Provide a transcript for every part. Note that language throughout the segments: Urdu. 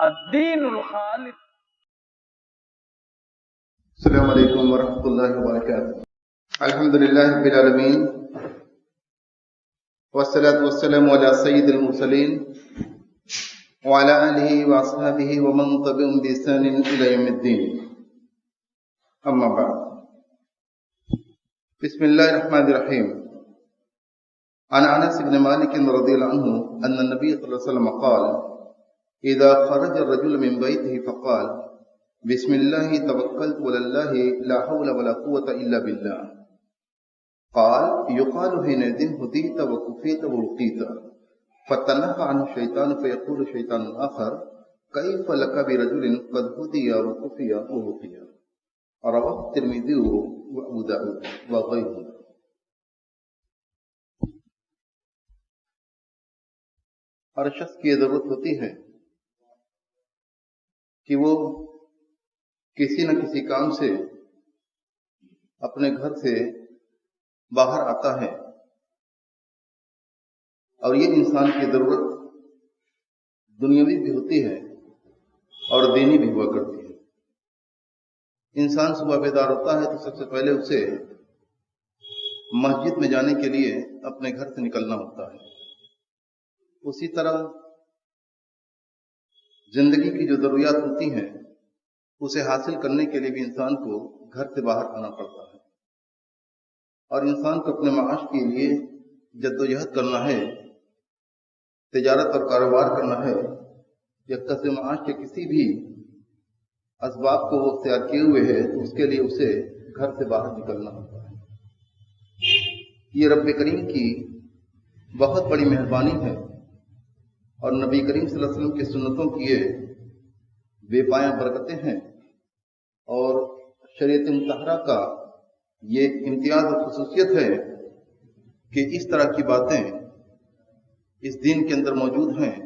الدین الخالص. السلام علیکم ورحمۃ اللہ وبرکاتہ. الحمد للہ رب العالمین والصلاة والسلام علی سید المرسلین وعلی آلہ واصحابہ ومن تبعهم بإحسان الی یوم الدین. اما بعد. بسم اللہ الرحمن الرحیم. عن انس بن مالک رضی اللہ عنہ ان النبی صلی اللہ علیہ وسلم قال اذا خرج الرجل من بیته فقال بسم اللہ توکلت علی اللہ لا حول ولا قوة الا باللہ قال يقال حينئذ هديت وكفيت ووقيت فتنهى عنه الشيطان فيقول شيطان آخر كيف لك برجل قد هدي وكفي ووقي. رواه الترمذي وابو داود وغيره. ہر شخص کی یہ ضرورت ہوتی ہے کہ وہ کسی نہ کسی کام سے اپنے گھر سے باہر آتا ہے، اور یہ انسان کی ضرورت دنیاوی بھی ہوتی ہے اور دینی بھی ہوا کرتی ہے. انسان صبح بیدار ہوتا ہے تو سب سے پہلے اسے مسجد میں جانے کے لیے اپنے گھر سے نکلنا ہوتا ہے. اسی طرح زندگی کی جو ضروریات ہوتی ہیں اسے حاصل کرنے کے لیے بھی انسان کو گھر سے باہر آنا پڑتا ہے، اور انسان کو اپنے معاش کے لیے جدوجہد کرنا ہے، تجارت اور کاروبار کرنا ہے، یا کسب معاش کے کسی بھی اسباب کو وہ اختیار کیے ہوئے ہے تو اس کے لیے اسے گھر سے باہر نکلنا ہوتا ہے. یہ رب کریم کی بہت بڑی مہربانی ہے، اور نبی کریم صلی اللہ علیہ وسلم کی سنتوں کی یہ بے پایاں برکتیں ہیں، اور شریعت مطہرہ کا یہ امتیاز اور خصوصیت ہے کہ اس طرح کی باتیں اس دین کے اندر موجود ہیں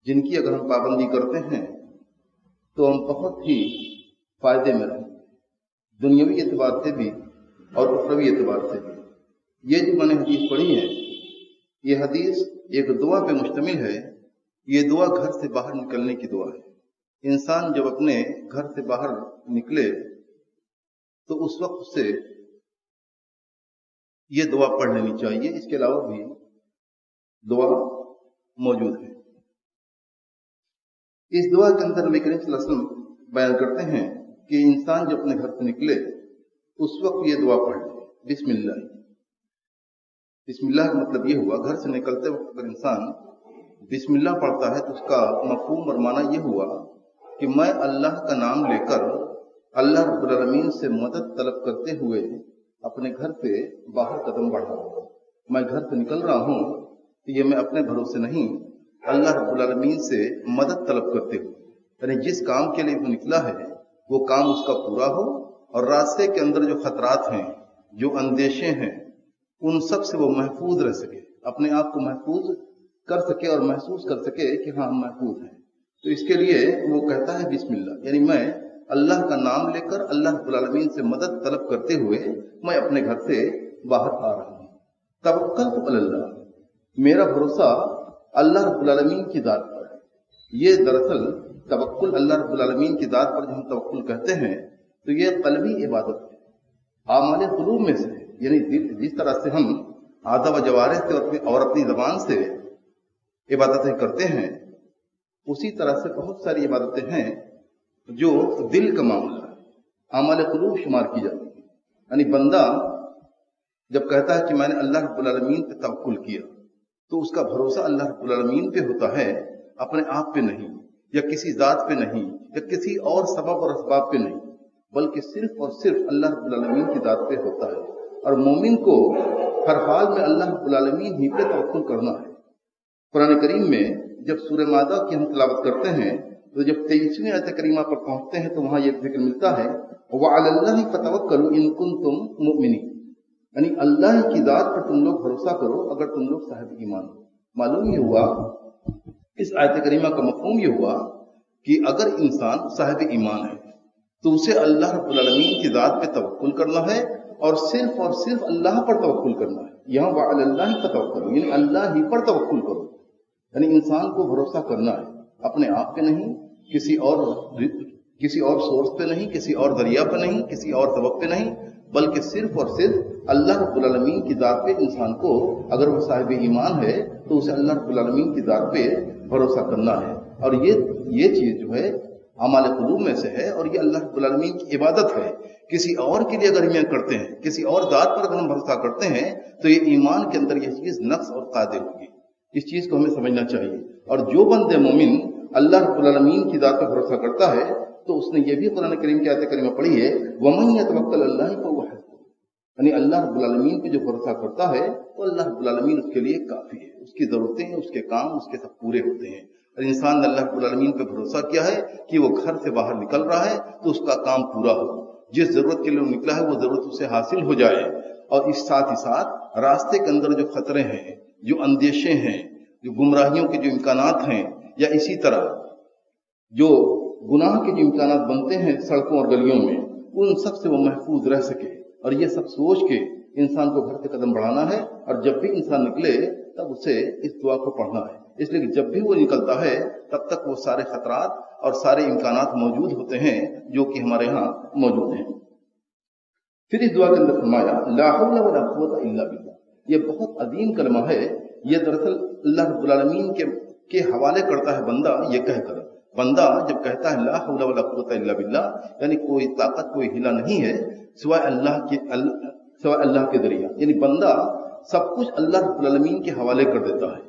جن کی اگر ہم پابندی کرتے ہیں تو ہم بہت ہی فائدے میں رہیں، دنیاوی اعتبار سے بھی اور اخروی اعتبار سے بھی. یہ جو میں نے حدیث پڑھی ہے، یہ حدیث ایک دعا پہ مشتمل ہے. یہ دعا گھر سے باہر نکلنے کی دعا ہے. انسان جب اپنے گھر سے باہر نکلے تو اس وقت سے یہ دعا پڑھ لینی چاہیے. اس کے علاوہ بھی دعا موجود ہے. اس دعا کے اندر نبی کریم صلی اللہ علیہ وسلم بیان کرتے ہیں کہ انسان جب اپنے گھر سے نکلے اس وقت یہ دعا پڑھ لے، بسم اللہ. بسم اللہ کا مطلب یہ ہوا گھر سے نکلتے وقت اگر انسان بسم اللہ پڑھتا ہے تو اس کا مفہوم اور معنی یہ ہوا کہ میں اللہ کا نام لے کر اللہ رب العالمین سے مدد طلب کرتے ہوئے اپنے گھر سے باہر قدم بڑھا رہا ہوں. میں گھر سے نکل رہا ہوں کہ یہ میں اپنے بھروسے نہیں، اللہ رب العالمین سے مدد طلب کرتے ہوئے، یعنی جس کام کے لیے وہ نکلا ہے وہ کام اس کا پورا ہو، اور راستے کے اندر جو خطرات ہیں، جو اندیشے ہیں، ان سب سے وہ محفوظ رہ سکے، اپنے آپ کو محفوظ کر سکے اور محسوس کر سکے کہ ہاں ہم محفوظ ہیں. تو اس کے لیے وہ کہتا ہے بسم اللہ، یعنی میں اللہ کا نام لے کر اللہ رب العالمین سے مدد طلب کرتے ہوئے میں اپنے گھر سے باہر آ رہا ہوں. توکلت علی اللہ، میرا بھروسہ اللہ رب العالمین کی ذات پر ہے. یہ دراصل توکل اللہ رب العالمین کی ذات پر جو ہم توکل کہتے ہیں تو یہ قلبی عبادت ہے، اعمال قلوب میں سے، یعنی جس طرح سے ہم اعضاء و جوارح سے اور اپنی زبان سے عبادتیں کرتے ہیں، اسی طرح سے بہت ساری عبادتیں ہیں جو دل کا معاملہ ہے، اعمال قلوب شمار کی جاتی ہیں. یعنی بندہ جب کہتا ہے کہ میں نے اللہ رب العالمین پہ توکل کیا تو اس کا بھروسہ اللہ رب العالمین پہ ہوتا ہے، اپنے آپ پہ نہیں، یا کسی ذات پہ نہیں، یا کسی اور سبب اور اسباب پہ نہیں، بلکہ صرف اور صرف اللہ رب العالمین کی ذات پہ ہوتا ہے. اور مومن کو ہر حال میں اللہ رب العالمین ہی پہ توکل کرنا ہے. قرآن کریم میں جب سورہ مائدہ کی ہم تلاوت کرتے ہیں تو جب 23ویں آیت کریمہ پر پہنچتے ہیں تو وہاں یہ ذکر ملتا ہے وَعَلَى اللَّهِ فَتَوَكَّلُوا إِن كُنتُم مُؤْمِنِينَ، یعنی اللہ کی ذات پر تم لوگ بھروسہ کرو اگر تم لوگ صاحب ایمان ہو. معلوم یہ ہوا، اس آیت کریمہ کا مفہوم یہ ہوا کہ اگر انسان صاحب ایمان ہے تو اسے اللہ رب العالمین کی ذات پہ توکل کرنا ہے، اور صرف اللہ پر توکل کرنا ہے. یہاں وَعَلَى اللَّهِ فَتَوَكَّلُوا، یعنی اللہ ہی پر توکل کرو، یعنی انسان کو بھروسہ کرنا ہے. اپنے آپ پہ نہیں، کسی اور سورس پہ نہیں، کسی اور ذریعہ پہ نہیں، کسی اور سبب پہ نہیں، بلکہ صرف اور صرف اللہ رب العالمین کی ذات پہ انسان کو، اگر وہ صاحب ایمان ہے تو اسے اللہ رب العالمین کی ذات پہ بھروسہ کرنا ہے. اور یہ چیز جو ہے اعمال قلوب میں سے ہے، اور یہ اللہ رب العالمین کی عبادت ہے. کسی اور کے لیے اگر ہم یہ کرتے ہیں، کسی اور ذات پر اگر ہم بھروسہ کرتے ہیں، تو یہ ایمان کے اندر یہ چیز نقص اور قادر ہوگی. اس چیز کو ہمیں سمجھنا چاہیے. اور جو بندے مومن اللہ رب العالمین کی ذات پر بھروسہ کرتا ہے تو اس نے یہ بھی قرآن کریم کی آیت کریمہ پڑھی ہے، وَمَن يَتَوَکَّلْ عَلَى اللَّهِ فَهُوَ حَسْبُهُ، یعنی اللہ رب العالمین پہ جو بھروسہ کرتا ہے تو اللہ رب العالمین اس کے لیے کافی ہے. اس کی ضرورتیں، اس کے کام اس کے سب پورے ہوتے ہیں. اور انسان نے اللہ رب العالمین پہ بھروسہ کیا ہے کہ وہ گھر سے باہر نکل رہا ہے تو اس کا کام پورا ہو، جس ضرورت کے لیے وہ نکلا ہے وہ ضرورت اسے حاصل ہو جائے. اور اس ساتھ ہی ساتھ راستے کے اندر جو خطرے ہیں، جو اندیشے ہیں، جو گمراہیوں کے جو امکانات ہیں، یا اسی طرح جو گناہ کے جو امکانات بنتے ہیں سڑکوں اور گلیوں میں، ان سب سے وہ محفوظ رہ سکے. اور یہ سب سوچ کے انسان کو گھر سے قدم بڑھانا ہے. اور جب بھی انسان نکلے تب اسے اس دعا کو پڑھنا ہے، اس لیے کہ جب بھی وہ نکلتا ہے تب تک وہ سارے خطرات اور سارے امکانات موجود ہوتے ہیں جو کہ ہمارے ہاں موجود ہیں. پھر اس دعا کے اندر فرمایا لا حول ولا قوت الا باللہ. یہ بہت عظیم کلمہ ہے. یہ دراصل اللہ رب العالمین کے حوالے کرتا ہے بندہ. یہ کہہ کر بندہ جب کہتا ہے لا حول ولا قوت الا باللہ، یعنی کوئی طاقت، کوئی ہیلا نہیں ہے سوائے اللہ کے ذریعہ، یعنی بندہ سب کچھ اللہ رب العالمین کے حوالے کر دیتا ہے.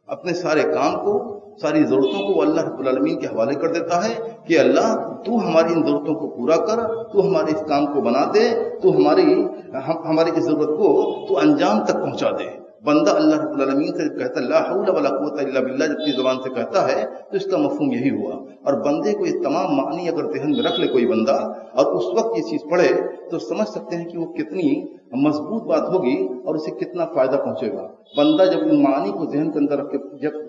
اپنے سارے کام کو، ساری ضرورتوں کو وہ اللہ رب العالمین کے حوالے کر دیتا ہے کہ اللہ تو ہماری ان ضرورتوں کو پورا کر، تو ہمارے اس کام کو بنا دے، تو ہماری اس ضرورت کو تو انجام تک پہنچا دے. بندہ اللہ رب العالمین سے کہتا ہے لا حول ولا قوت الا باللہ، جب کی زبان سے کہتا ہے تو اس کا مفہوم یہی ہوا. اور بندے کو یہ تمام معنی اگر ذہن میں رکھ لے کوئی بندہ اور اس وقت یہ چیز پڑھے تو سمجھ سکتے ہیں کہ وہ کتنی مضبوط بات ہوگی اور اسے کتنا فائدہ پہنچے گا. بندہ جب ان معنی کو ذہن کے اندر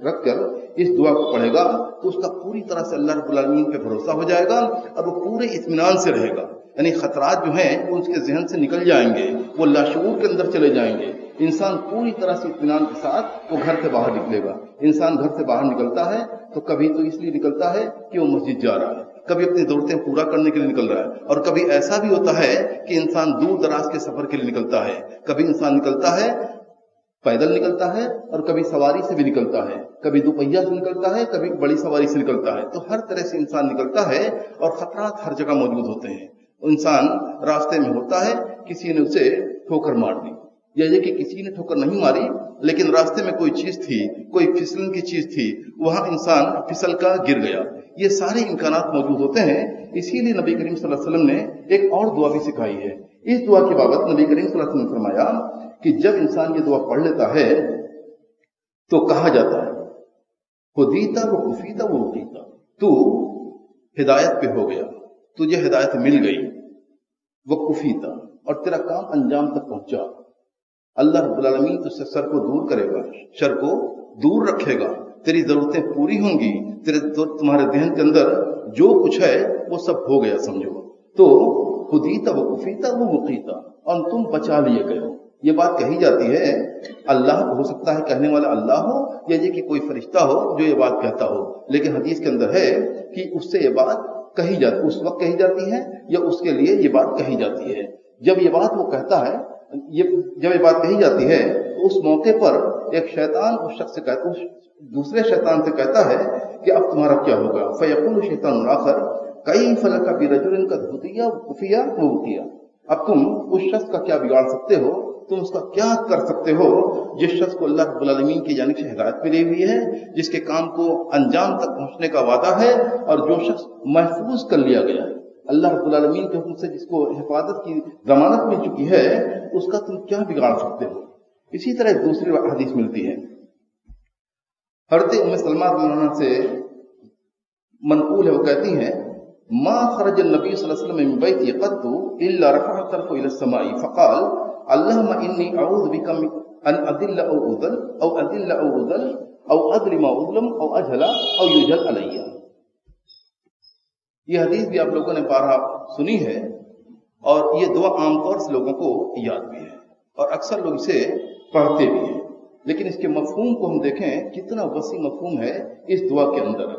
رکھ کر اس دعا کو پڑھے گا تو اس کا پوری طرح سے اللہ رب العالمین پہ بھروسہ ہو جائے گا اور وہ پورے اطمینان سے رہے گا. یعنی خطرات جو ہیں وہ اس کے ذہن سے نکل جائیں گے، وہ لاشعور کے اندر چلے جائیں گے. انسان پوری طرح سے اطمینان کے ساتھ وہ گھر سے باہر نکلے گا. انسان گھر سے باہر نکلتا ہے تو کبھی تو اس لیے نکلتا ہے کہ وہ مسجد جا رہا ہے، کبھی اپنی ضرورتیں پورا کرنے کے لیے نکل رہا ہے، اور کبھی ایسا بھی ہوتا ہے کہ انسان دور دراز کے سفر کے لیے نکلتا ہے. کبھی انسان نکلتا ہے پیدل نکلتا ہے اور کبھی سواری سے بھی نکلتا ہے، کبھی دوپہیا سے نکلتا ہے، کبھی بڑی سواری سے نکلتا ہے. تو ہر طرح سے انسان نکلتا ہے اور خطرات ہر جگہ موجود ہوتے ہیں. انسان راستے میں ہوتا ہے، کسی نے اسے ٹھوکر مار دی، یا یہ کہ کسی نے ٹھوکر نہیں ماری لیکن راستے میں کوئی چیز تھی، کوئی پھسلن کی چیز تھی، وہاں انسان پھسل کا گر گیا. یہ سارے امکانات موجود ہوتے ہیں. اسی لیے نبی کریم صلی اللہ علیہ وسلم نے ایک اور دعا بھی سکھائی ہے. اس دعا کی بابت نبی کریم صلی اللہ علیہ وسلم نے فرمایا کہ جب انسان یہ دعا پڑھ لیتا ہے تو کہا جاتا ہے خدیتا و کفیتا و وقیتا، تو ہدایت پہ ہو گیا، تجھے ہدایت مل گئی، وہ کفیتا، اور تیرا کام انجام تک پہنچا. اللہ رب العالمین تجھ سے سر کو دور کرے گا، شر کو دور رکھے گا، تیری ضرورتیں پوری ہوں گی، تمہارے ذہن کے اندر جو کچھ ہے وہ سب ہو گیا سمجھو. تو خدیتا و کفیتا و وقیتا، اور تم بچا لیے گئے ہو. یہ بات کہی جاتی ہے، اللہ ہو سکتا ہے کہنے والا اللہ ہو یا یہ کہ کوئی فرشتہ ہو جو یہ بات کہتا ہو، لیکن حدیث کے اندر ہے کہ اس سے یہ بات کہی جاتی، اس وقت کہی جاتی ہے یا اس کے لیے یہ بات کہی جاتی ہے. جب یہ بات وہ کہتا ہے، جب یہ بات کہی جاتی ہے تو اس موقع پر ایک شیطان اس شخص سے کہتا ہے، دوسرے شیطان سے کہتا ہے کہ اب تمہارا کیا ہوگا. فیقول شیطان آخر کیف لک برجل قد ہدی وکفی ووقی، اب تم اس شخص کا کیا بگاڑ سکتے ہو، تم اس کا کیا کر سکتے ہو جس شخص کو اللہ رب العالمین کی جانب سے ہدایت ملی ہوئی ہے، جس کے کام کو انجام تک پہنچنے کا وعدہ ہے، اور جو شخص محفوظ کر لیا گیا ہے اللہ رب العالمین کے حکم سے، جس کو حفاظت کی ضمانت مل چکی ہے، اس کا تم کیا بگاڑ سکتے ہو. اسی طرح ایک دوسری حدیث ملتی ہے، حضرت ام سلمہ رضی اللہ عنہا سے منقول ہے، وہ کہتی ہیں ما خرج النبی صلی اللہ علیہ وسلم من بیتی قط الا رفع طرفه الى السماء فقال اللهم انی اعوذ بک ان اذل او اذل او اذل او اذل او اظلم او اظلم او اجهل او یجهل علی. یہ حدیث بھی آپ لوگوں نے بارہا سنی ہے اور یہ دعا عام طور سے لوگوں کو یاد بھی ہے اور اکثر لوگ اسے پڑھتے بھی ہیں، لیکن اس کے مفہوم کو ہم دیکھیں کتنا وسیع مفہوم ہے اس دعا کے اندر.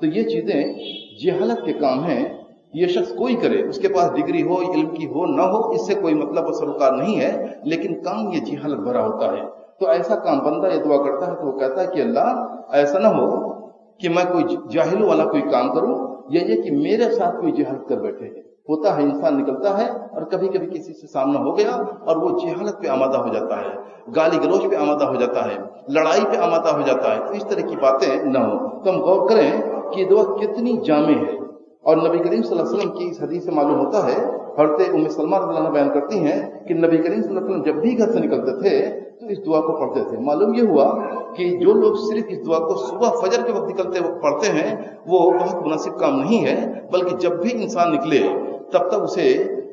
تو یہ چیزیں جہالت کے کام ہیں. یہ شخص کوئی کرے، اس کے پاس ڈگری ہو، علم کی ہو نہ ہو، اس سے کوئی مطلب و سروکار نہیں ہے، لیکن کام یہ جہالت بھرا ہوتا ہے. تو ایسا کام بندہ یہ دعا کرتا ہے تو وہ کہتا ہے کہ اللہ ایسا نہ ہو کہ میں کوئی جاہلوں والا کوئی کام کروں، یہ کہ میرے ساتھ کوئی جہالت کر بیٹھے. ہوتا ہے انسان نکلتا ہے اور کبھی کبھی کسی سے سامنا ہو گیا اور وہ جہالت پہ آمادہ ہو جاتا ہے، گالی گلوچ پہ آمادہ ہو جاتا ہے، لڑائی پہ آمادہ ہو جاتا ہے. تو اس طرح کی باتیں نہ ہو. تو ہم غور کریں کہ یہ دعا کتنی جامع ہے. اور نبی کریم صلی اللہ علیہ وسلم کی اس حدیث سے معلوم ہوتا ہے، حضرت ام سلمہ رضی اللہ عنہا بیان کرتی ہیں کہ نبی کریم صلی اللہ علیہ وسلم جب بھی گھر سے نکلتے تھے تو اس دعا کو پڑھتے تھے. معلوم یہ ہوا کہ جو لوگ صرف اس دعا کو صبح فجر کے وقت نکلتے وقت پڑھتے ہیں وہ بہت مناسب کام نہیں ہے، بلکہ جب بھی انسان نکلے تب تک اسے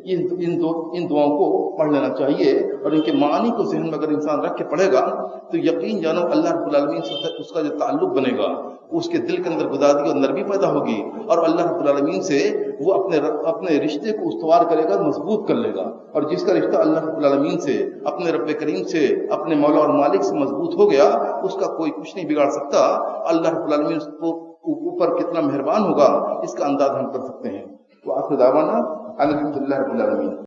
ان دعاؤں کو پڑھ لینا چاہیے، اور ان کے معانی کو ذہن میں اگر انسان رکھ کے پڑھے گا تو یقین جانو اللہ رب العالمین سے اس کا جو تعلق بنے گا، اس کے دل کے اندر گدادگی اور نرمی پیدا ہوگی، اور اللہ رب العالمین سے وہ اپنے رشتے کو استوار کرے گا، مضبوط کر لے گا. اور جس کا رشتہ اللہ رب العالمین سے، اپنے رب کریم سے، اپنے مولا اور مالک سے مضبوط ہو گیا، اس کا کوئی کچھ نہیں بگاڑ سکتا. اللہ رب العالمین اس کو اوپر کتنا مہربان ہوگا اس کا انداز ہم کر سکتے ہیں. وآخر دعوانا الحمدللہ رب العالمین.